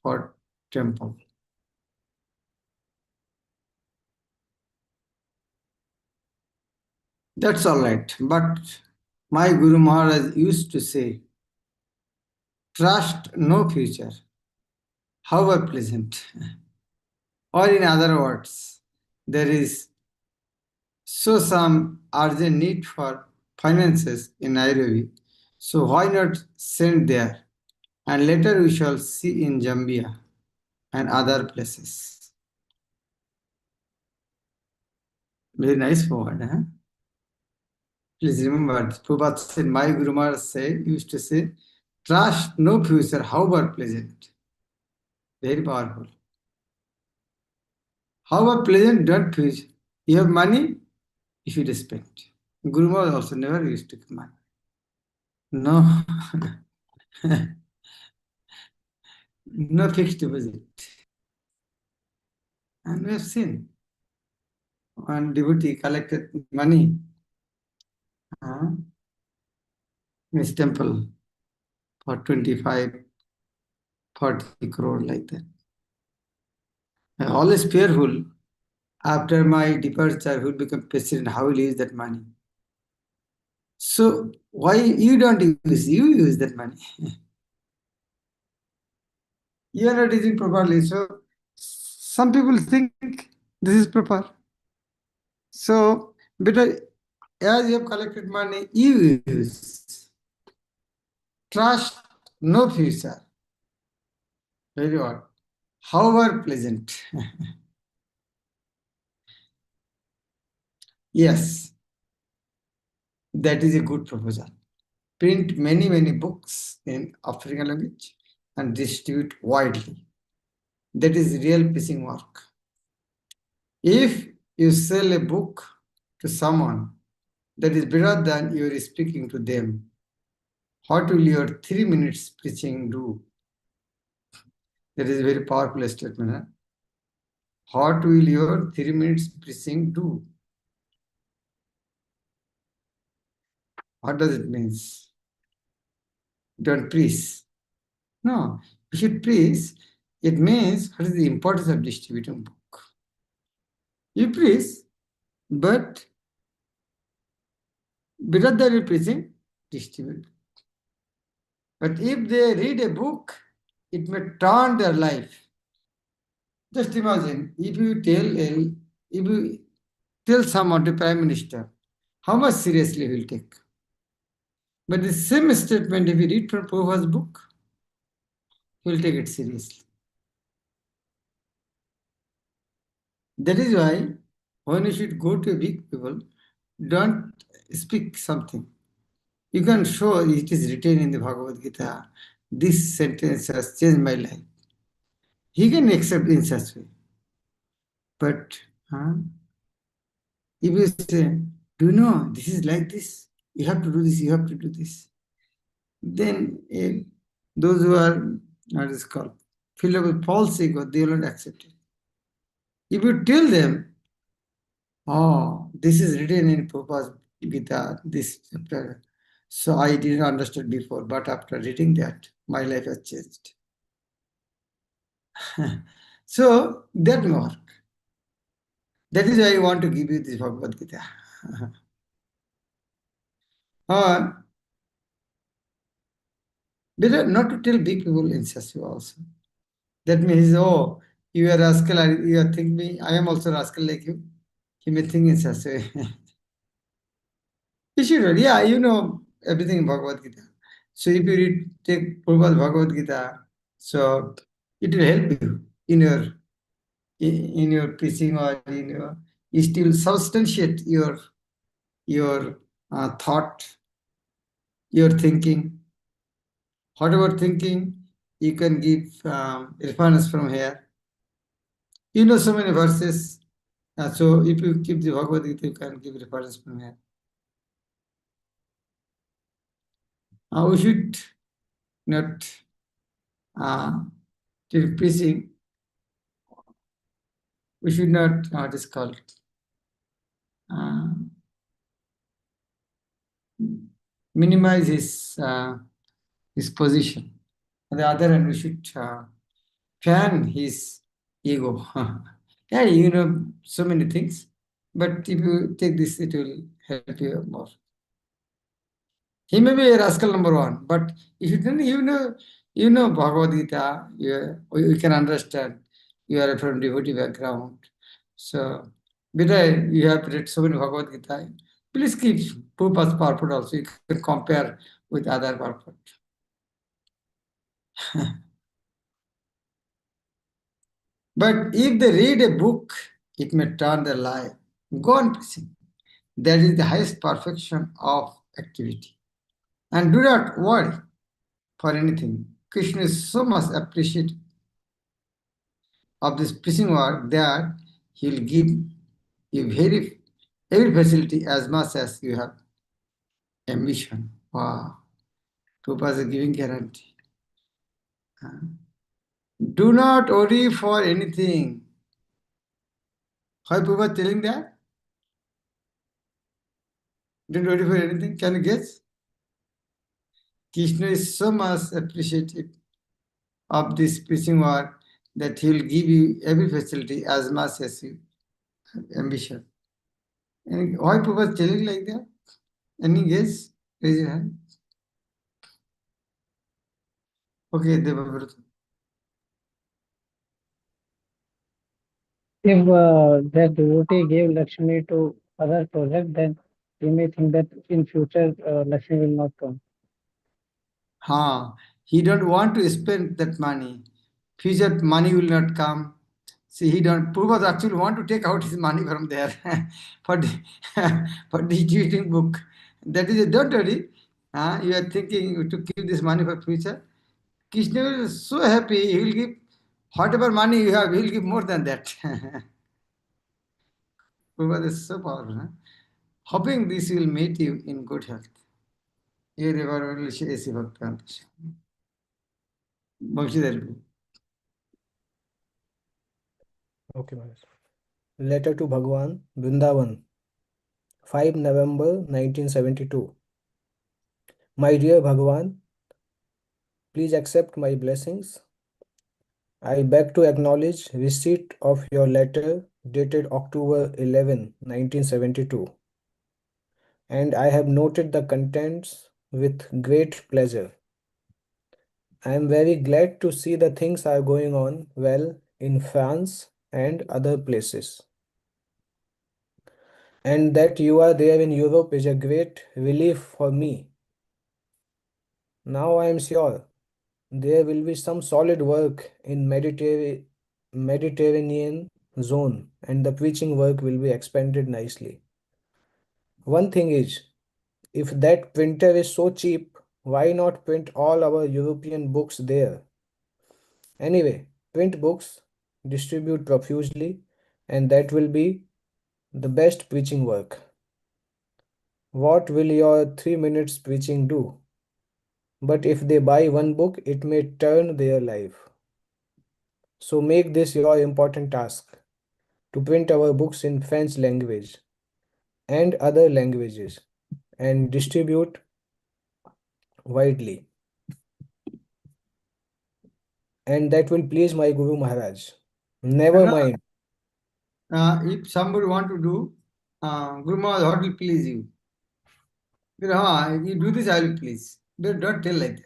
for temple. That's all right. But my Guru Maharaj used to say, trust no future, however pleasant. Or in other words, there is so some urgent need for finances in Nairobi. So why not send there? And later we shall see in Zambia and other places. Very nice word, huh? Please remember, Prabhupada said, my Guru Maharaj used to say, trust no future, however pleasant. Very powerful. However pleasant, don't future. You have money, you should spend. Guru Maharaj also never used to give money. No, no fixed deposit. And we have seen one devotee collected money in his temple for 25, 40 crore like that. I'm always fearful. After my departure, who will become president? How will he use that money? So why you don't use? You use that money. You are not using properly. So some people think this is proper. So better as you have collected money, you use. Trust no future. Very odd. However pleasant. Yes, that is a good proposal. Print many, many books in African language and distribute widely. That is real preaching work. If you sell a book to someone that is better than you are speaking to them, what will your 3 minutes preaching do? That is a very powerful statement. Huh? What will your 3 minutes preaching do? What does it mean? Don't preach. No, you should preach. It means what is the importance of distributing book? You preach, but better than you preaching, distribute. But if they read a book, it may turn their life. Just imagine if you tell someone to Prime Minister, how much seriously he will take. But the same statement, if you read from Prabhupada's book, he will take it seriously. That is why when you should go to big people, don't speak something. You can show it is written in the Bhagavad Gita. This sentence has changed my life. He can accept in such way. But if you say, do you know, this is like this, you have to do this, you have to do this, then those who are, what is called, filled with false ego, they will not accept it. If you tell them, oh, this is written in Prabhupada's Gita, this chapter, so I didn't understand before, but after reading that, my life has changed. So that may work. That is why I want to give you this Bhagavad Gita. Better not to tell big people in such way also. That means, oh, you are rascal, you are thinking, I am also rascal like you. He may think in such way. You should, yeah, you know everything in Bhagavad Gita. So if you take Prabhupada Bhagavad Gita, so it will help you in your preaching or in your, you still substantiate your thought, your thinking. Whatever thinking, you can give reference from here. You know so many verses. So if you keep the Bhagavad Gita, you can give reference from here. We should not till preaching. We should not what is called minimize his position. On the other hand, we should fan his ego. Yeah, you know so many things, but if you take this, it will help you more. He may be a rascal number one, but if you don't, you know Bhagavad Gita, you can understand. You are from devotee background, so better you have read so many Bhagavad Gita. Please keep Prabhupada's purport also. You can compare with other purport. But if they read a book, it may turn their life. Go on preaching. That is the highest perfection of activity. And do not worry for anything. Krishna is so much appreciative of this preaching work that he will give you every facility as much as you have ambition. Wow. Prabhupada is giving guarantee. Do not worry for anything. Why Prabhupada telling that? Don't worry for anything. Can you guess? Krishna is so much appreciative of this preaching work that he will give you every facility as much as you have ambition. And why Prabhupada telling like that? Any guess? Raise your hand. Okay, Devabrata. If that devotee gave Lakshmi to other project, then we may think that in future Lakshmi will not come. He don't want to spend that money. Future money will not come. See, he don't. Prabhupada actually want to take out his money from there for the, for distributing book. That is, don't worry. You are thinking to keep this money for future. Krishna will be so happy. He will give whatever money you have. He will give more than that. Prabhupada is so powerful. Hoping this will meet you in good health. ये river ऐसी भक्त Bamshidhar. Okay, Maharaj. Letter to Bhagwan, Vrindavan, 5 November 1972. My dear Bhagwan, please accept my blessings. I beg to acknowledge receipt of your letter dated October 11, 1972, and I have noted the contents with great pleasure. I am very glad to see the things are going on well in France and other places. And that you are there in Europe is a great relief for me. Now I am sure there will be some solid work in Mediterranean zone and the preaching work will be expanded nicely. One thing is, if that printer is so cheap, why not print all our European books there? Anyway, print books, distribute profusely, and that will be the best preaching work. What will your 3 minutes preaching do? But if they buy one book, it may turn their life. So make this your important task to print our books in French language and other languages and distribute widely. And that will please my Guru Maharaj. Never mind. If somebody want to do, Guru Maharaj, what will please you? You do this, I will please. Don't tell like that.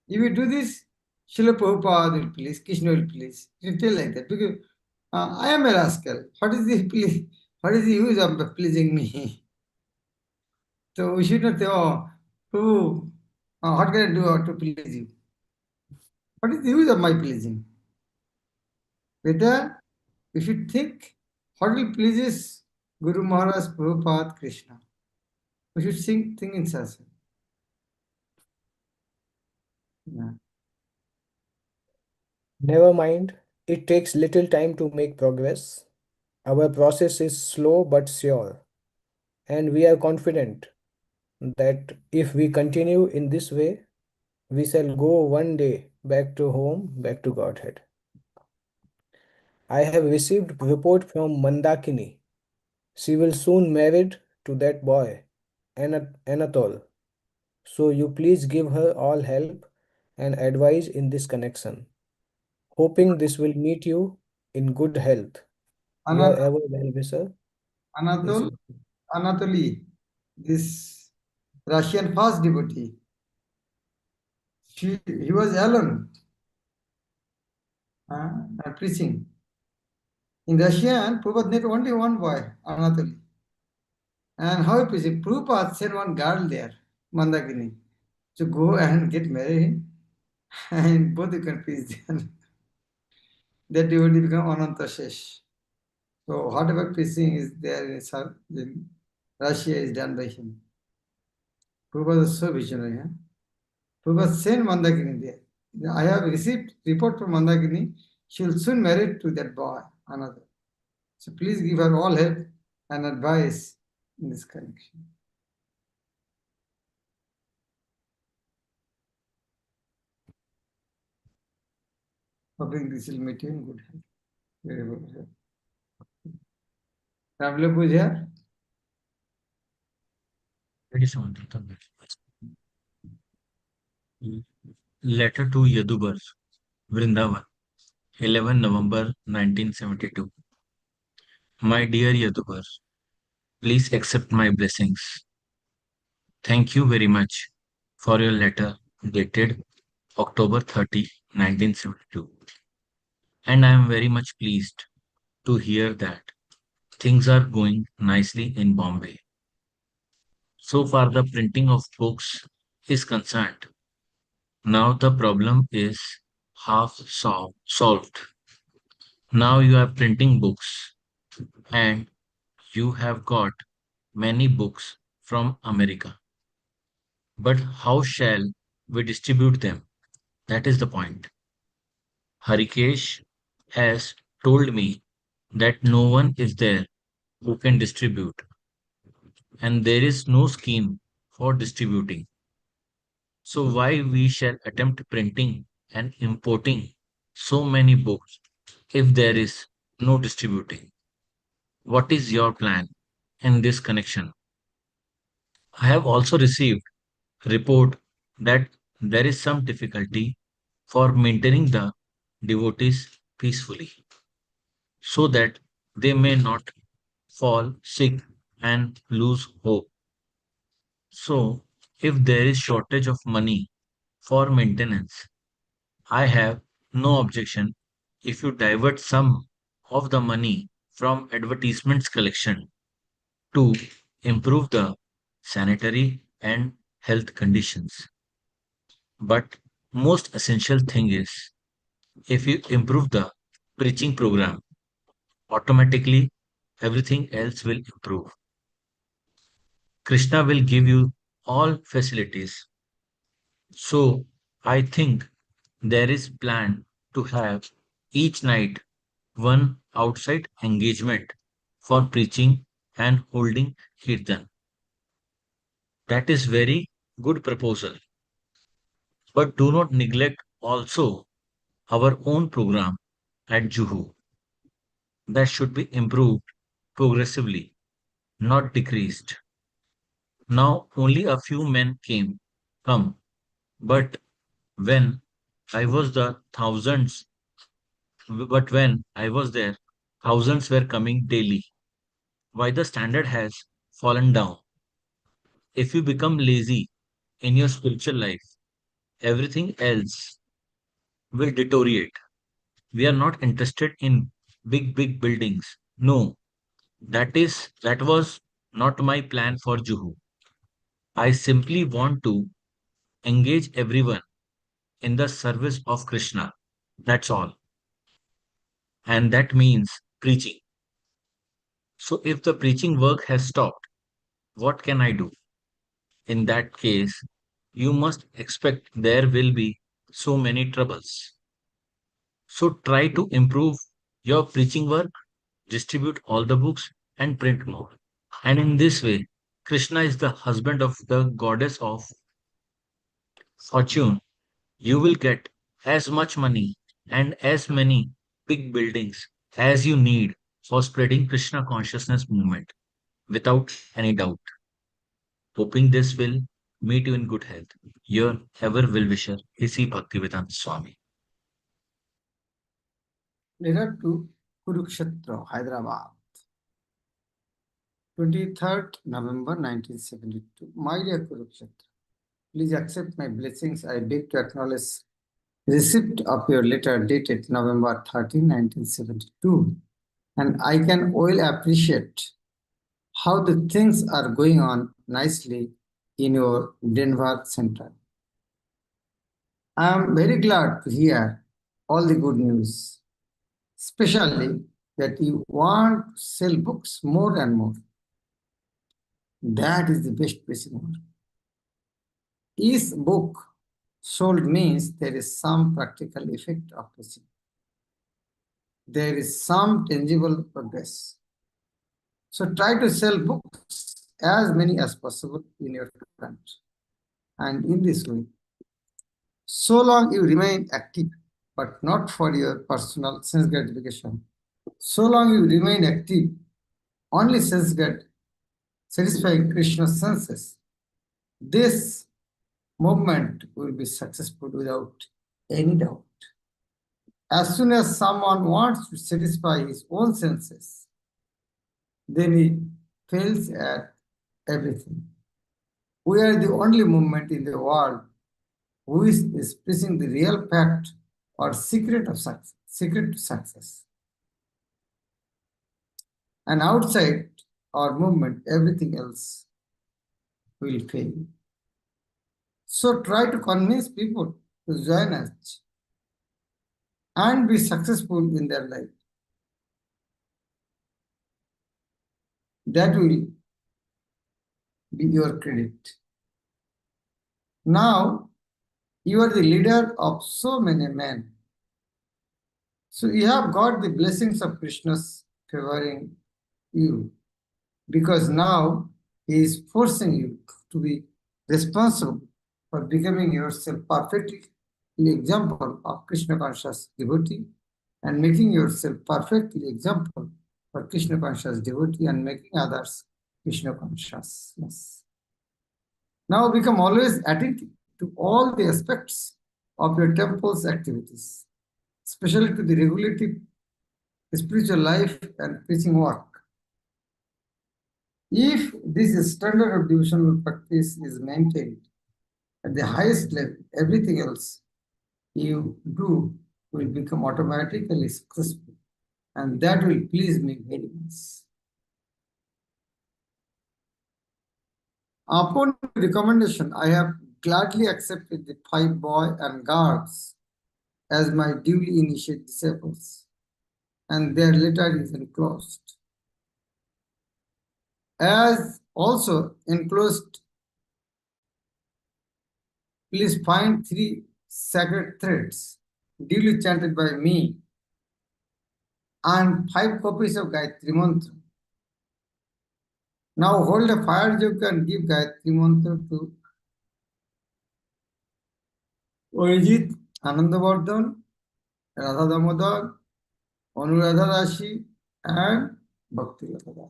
If you do this, Srila Prabhupada will please, Krishna will please. You tell like that because I am a rascal. What is the please? What is the use of pleasing me? So we should not say, oh, Prabhu, what can I do to please you? What is the use of my pleasing? Whether we should think what will pleases Guru Maharaj, Prabhupada, Krishna. We should think in such. Yeah. Never mind. It takes little time to make progress. Our process is slow but sure. And we are confident that if we continue in this way, we shall go one day back to home, back to Godhead. I have received report from Mandakini. She will soon married to that boy, Anatole. So you please give her all help and advice in this connection. Hoping this will meet you in good health. Your Anat- ever well-wisher, is Anatol, Anatoly, this Russian fast devotee, he was alone preaching. In Russian, Prabhupada had only one boy, Anatoly. And how it preaching? Prabhupada sent one girl there, Mandakini, to go and get married, and both you can preach there. That devotee become Ananta Shesh. So whatever preaching is there in Russia is done by him. Prabhupada is so visionary. Huh? Prabhupada sent Mandakini there. I have received report from Mandakini. She will soon marry to that boy, another. So please give her all help and advice in this connection. Hoping this will meet you in good health. Very good. Ramla Puja. Letter to Yadubar, Vrindavan, 11 November 1972. My dear Yadubar, please accept my blessings. Thank you very much for your letter dated October 30, 1972. And I am very much pleased to hear that things are going nicely in Bombay. So far, the printing of books is concerned. Now the problem is half solved. Now you are printing books and you have got many books from America. But how shall we distribute them? That is the point. Harikesh has told me that no one is there who can distribute, and there is no scheme for distributing. So why we shall attempt printing and importing so many books if there is no distributing? What is your plan in this connection? I have also received report that there is some difficulty for maintaining the devotees peacefully so that they may not fall sick and lose hope. So, if there is shortage of money for maintenance, I have no objection if you divert some of the money from advertisements collection to improve the sanitary and health conditions. But most essential thing is if you improve the preaching program, automatically everything else will improve. Krishna will give you all facilities. So I think there is plan to have each night one outside engagement for preaching and holding kirtan. That is very good proposal. But do not neglect also our own program at Juhu. That should be improved progressively, not decreased. Now only a few men come, but when I was the thousands, but when I was there, thousands were coming daily. Why the standard has fallen down? If you become lazy in your spiritual life, everything else will deteriorate. We are not interested in big buildings. No, that was not my plan for Juhu. I simply want to engage everyone in the service of Krishna. That's all. And that means preaching. So if the preaching work has stopped, what can I do? In that case, you must expect there will be so many troubles. So try to improve your preaching work, distribute all the books, and print more. And in this way, Krishna is the husband of the goddess of fortune. You will get as much money and as many big buildings as you need for spreading Krishna consciousness movement without any doubt. Hoping this will meet you in good health. Your ever well wisher, Hisi Bhaktivedanta Swami. Letter to Kurukshetra, Hyderabad. 23rd November 1972. My dear Kurukshetra, please accept my blessings. I beg to acknowledge receipt of your letter dated November 13, 1972. And I can well appreciate how the things are going on nicely in your Denver center. I am very glad to hear all the good news, especially that you want to sell books more and more. That is the best blessing. Each book sold means there is some practical effect of blessing. There is some tangible progress. So try to sell books as many as possible in your country. And in this way, so long you remain active, but not for your personal sense gratification. So long you remain active, only satisfying Krishna's senses, this movement will be successful without any doubt. As soon as someone wants to satisfy his own senses, then he fails at everything. We are the only movement in the world who is expressing the real fact or secret of success, secret to success. And outside our movement, everything else will fail. So try to convince people to join us and be successful in their life. That will be your credit. Now, you are the leader of so many men. So you have got the blessings of Krishna's favoring you, because now he is forcing you to be responsible for becoming yourself perfectly the example of Krishna conscious devotee and making yourself perfectly example for Krishna conscious devotee and making others Krishna conscious. Yes. Now become always attentive to all the aspects of your temple's activities, especially to the regulative spiritual life and preaching work. If this standard of devotional practice is maintained at the highest level, everything else you do will become automatically successful, and that will please me very much. Upon recommendation, I have gladly accepted the 5 boys and girls as my duly initiated disciples, and their letter is enclosed. As also enclosed, please find 3 sacred threads duly chanted by me and 5 copies of Gayatri Mantra. Now hold a fire yoga and give Gayatri Mantra to Orijit, Anandavardhan, Radha Damodar, Anuradha Rashi, and Bhakti Yoga.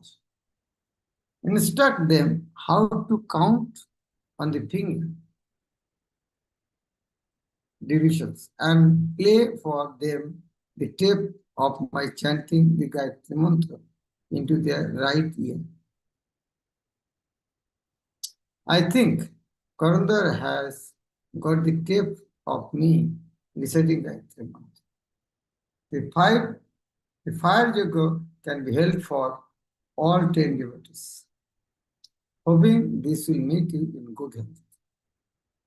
Instruct them how to count on the finger divisions and play for them the tape of my chanting the Gayatri Mantra into their right ear. I think Karandar has got the tape of me reciting Gayatri Mantra. The fire yoga can be held for all 10 devotees. Hoping this will make you in good health.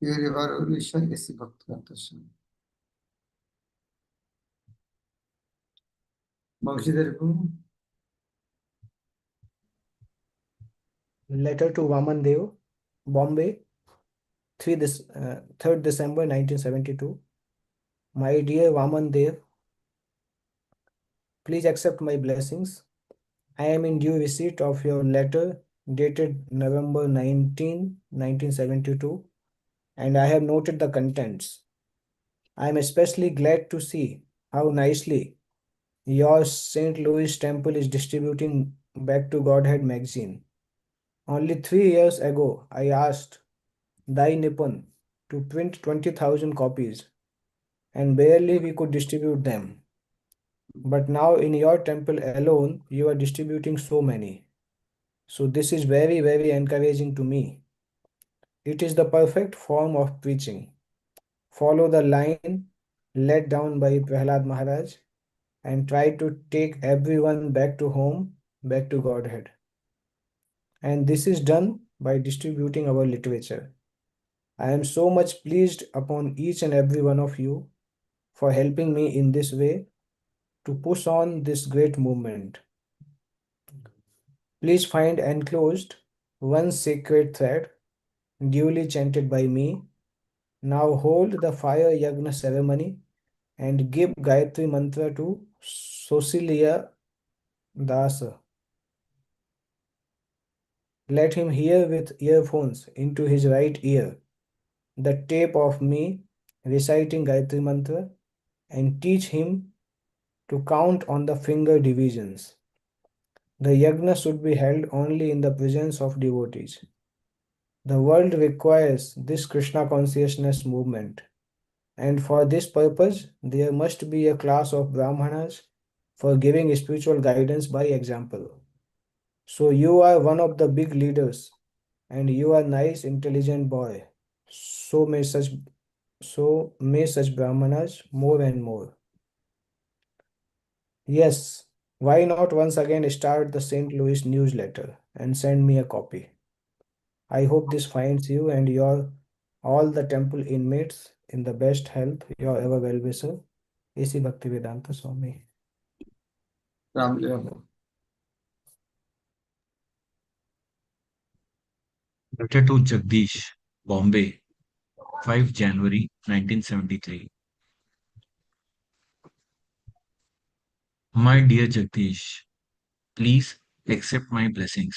Your evaluation is Bhakti Swami. Letter to Vaman Dev, Bombay, 3rd December 1972. My dear Vaman Dev, please accept my blessings. I am in due receipt of your letter dated November 19, 1972, and I have noted the contents. I am especially glad to see how nicely your St. Louis temple is distributing Back to Godhead magazine. Only 3 years ago, I asked Dai Nippon to print 20,000 copies, and barely we could distribute them. But now in your temple alone, you are distributing so many. So this is very, very encouraging to me. It is the perfect form of preaching. Follow the line laid down by Prahlad Maharaj and try to take everyone back to home, back to Godhead. And this is done by distributing our literature. I am so much pleased upon each and every one of you for helping me in this way to push on this great movement. Please find enclosed one sacred thread duly chanted by me. Now hold the fire yagna ceremony and give Gayatri mantra to Sosilia Dasa. Let him hear with earphones into his right ear the tape of me reciting Gayatri mantra and teach him to count on the finger divisions. The yagna should be held only in the presence of devotees. The world requires this Krishna consciousness movement, and for this purpose, there must be a class of Brahmanas for giving spiritual guidance by example. So you are one of the big leaders, and you are nice, intelligent boy. So may such Brahmanas more and more. Yes, why not once again start the St. Louis newsletter and send me a copy? I hope this finds you and your all the temple inmates in the best health. Your ever well-wisher, A.C. Bhaktivedanta Swami. Ram Leela. Letter to Jagdish, Bombay, 5 January 1973. My dear Jagdish, please accept my blessings.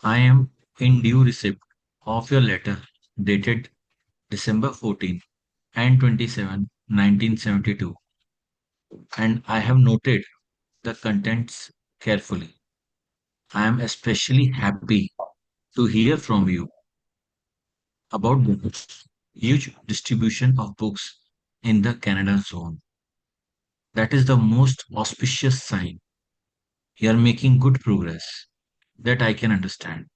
I am in due receipt of your letter dated December 14 and 27, 1972, and I have noted the contents carefully. I am especially happy to hear from you about the huge distribution of books in the Canada zone. That is the most auspicious sign. You are making good progress. That I can understand.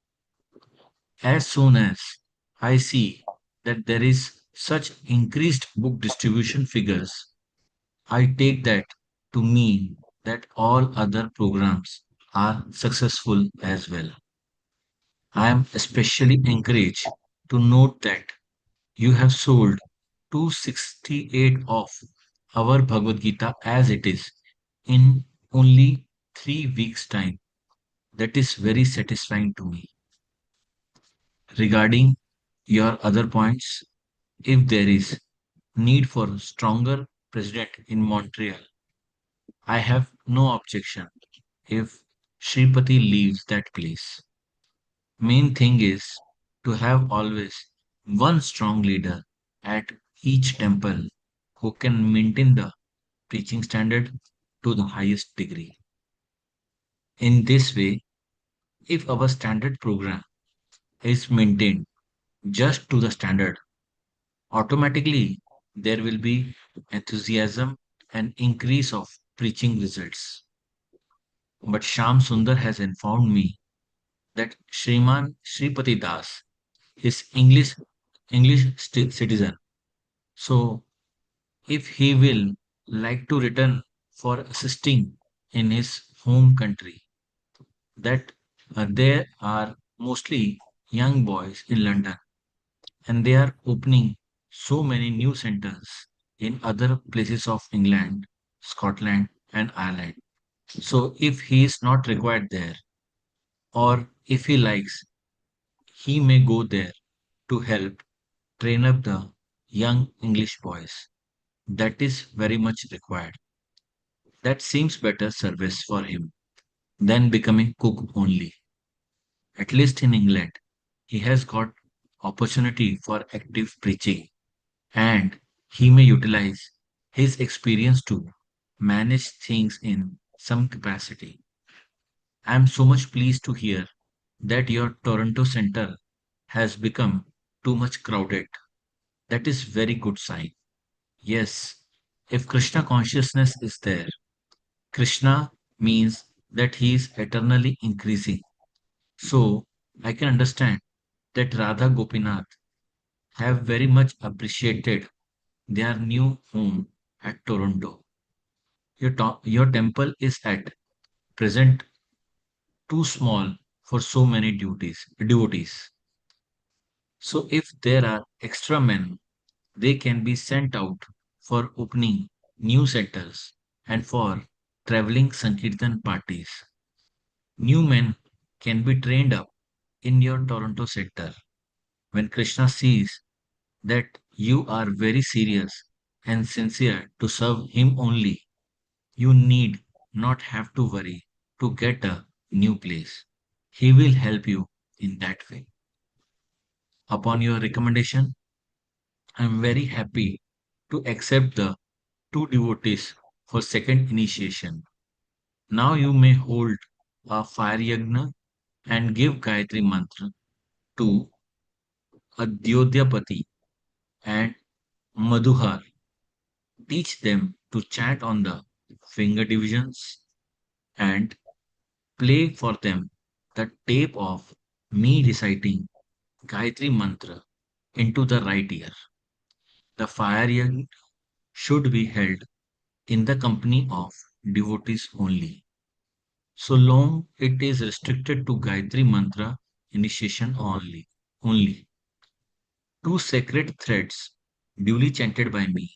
As soon as I see that there is such increased book distribution figures, I take that to mean that all other programs are successful as well. I am especially encouraged to note that you have sold 268 of our Bhagavad Gita as it is in only 3 weeks' time. That is very satisfying to me. Regarding your other points, if there is need for stronger president in Montreal, I have no objection if Shripati leaves that place. Main thing is to have always one strong leader at each temple who can maintain the preaching standard to the highest degree. In this way, if our standard program is maintained just to the standard, automatically there will be enthusiasm and increase of preaching results. But Sham Sundar has informed me that Shriman Shripati Das is English citizen. So if he will like to return for assisting in his home country, that there are mostly young boys in London and they are opening so many new centers in other places of England, Scotland, and Ireland. So if he is not required there, or if he likes, he may go there to help train up the young English boys. That is very much required. That seems better service for him than becoming cook only. At least in England, he has got opportunity for active preaching and he may utilize his experience to manage things in some capacity. I am so much pleased to hear that your Toronto center has become too much crowded. That is very good sign. Yes, if Krishna consciousness is there, Krishna means that he is eternally increasing. So I can understand that Radha Gopinath have very much appreciated their new home at Toronto. Your temple is at present too small for so many devotees. So if there are extra men, they can be sent out for opening new centers and for traveling Sankirtan parties. New men can be trained up in your Toronto sector. When Krishna sees that you are very serious and sincere to serve him only, you need not have to worry to get a new place. He will help you in that way. Upon your recommendation, I am very happy to accept the two devotees for second initiation. Now you may hold a fire yagna and give Gayatri mantra to Adyodyapati and Madhuhar. Teach them to chant on the finger divisions and play for them the tape of me reciting Gayatri mantra into the right ear. The fire yagna should be held in the company of devotees only. So long it is restricted to Gayatri Mantra initiation only. Two sacred threads duly chanted by me,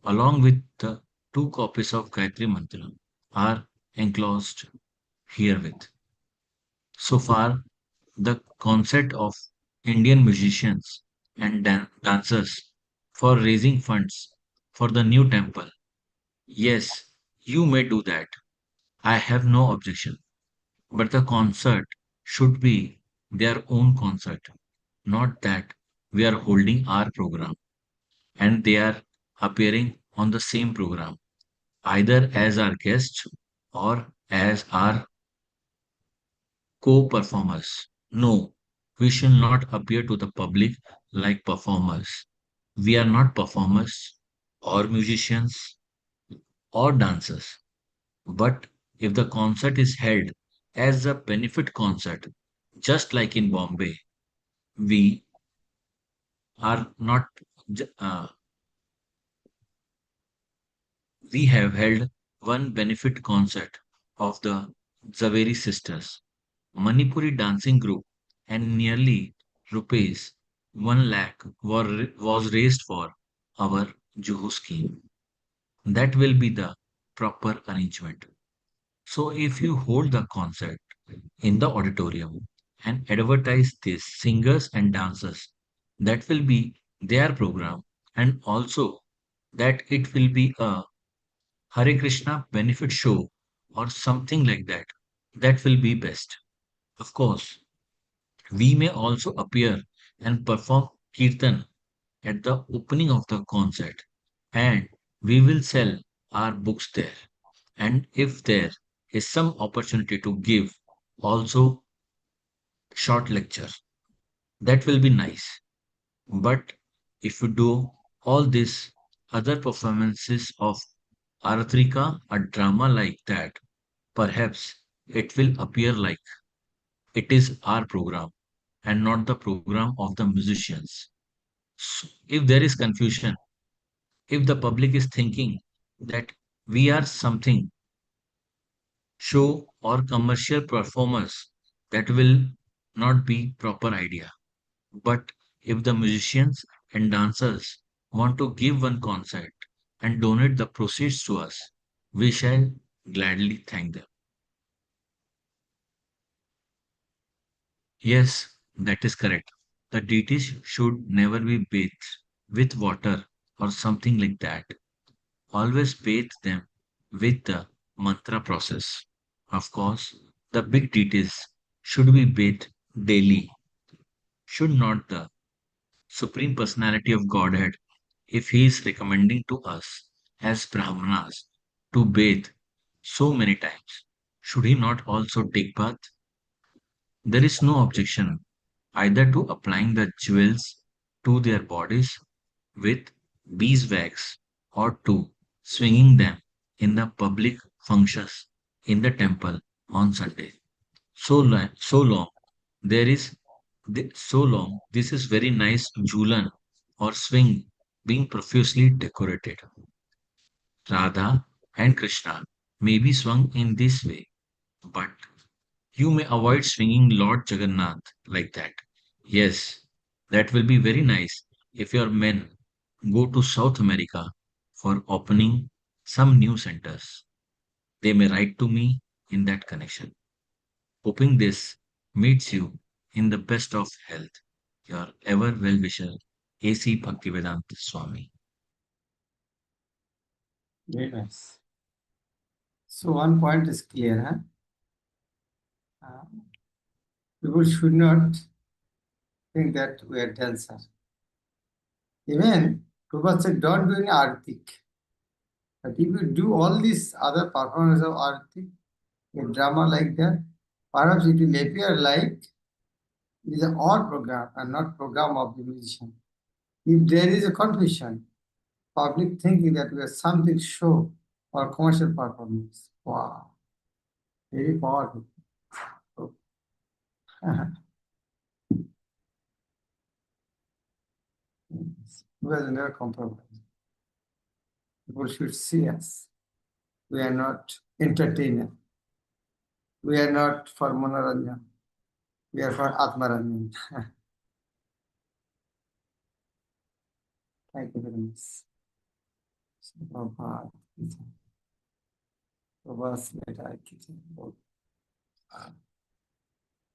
along with the two copies of Gayatri Mantra, are enclosed herewith. So far, the concept of Indian musicians and dancers for raising funds for the new temple. Yes, you may do that. I have no objection. But the concert should be their own concert, not that we are holding our program and they are appearing on the same program, either as our guests or as our co performers. No, we shall not appear to the public like performers. We are not performers or musicians or dancers. But if the concert is held as a benefit concert, just like in Bombay, we are not, we have held one benefit concert of the Zaveri sisters, Manipuri dancing group, and nearly rupees 1 lakh was raised for our Juhu scheme. That will be the proper arrangement. So if you hold the concert in the auditorium and advertise these singers and dancers, that will be their program, and also that it will be a Hare Krishna benefit show or something like that. That will be best. Of course, we may also appear and perform kirtan at the opening of the concert, and we will sell our books there. And if there is some opportunity to give also short lecture, that will be nice. But if you do all these other performances of Aratrika, a drama like that, perhaps it will appear like it is our program and not the program of the musicians. So if there is confusion, if the public is thinking that we are something show or commercial performers, that will not be proper idea. But if the musicians and dancers want to give one concert and donate the proceeds to us, we shall gladly thank them. Yes, that is correct. The deities should never be bathed with water or something like that. Always bathe them with the mantra process. Of course, the big deities should be bathed daily. Should not the Supreme Personality of Godhead, if he is recommending to us as Brahmanas to bathe so many times, should he not also take bath? There is no objection either to applying the jewels to their bodies with beeswax or to swinging them in the public functions in the temple on Sunday. So long, there is so long. This is very nice julan or swing being profusely decorated. Radha and Krishna may be swung in this way, but you may avoid swinging Lord Jagannath like that. Yes, that will be very nice if your men go to South America for opening some new centers. They may write to me in that connection. Hoping this meets you in the best of health. Your ever well wisher, A.C. Bhaktivedanta Swami. Very nice. So one point is clear, huh? People should not think that we are dancers. Even Prabhupada said, don't do any artik. But if you do all these other performances of artik, a drama like that, perhaps it will appear like it is an odd program and not program of the musician. If there is a confusion, public thinking that we are something show or commercial performance. Wow, very powerful. So, we will never compromise. People should see us. We are not entertainer. We are not for Manoranjan. We are for Atmaranjan. Thank you very much. Prabhupada. Prabhupada,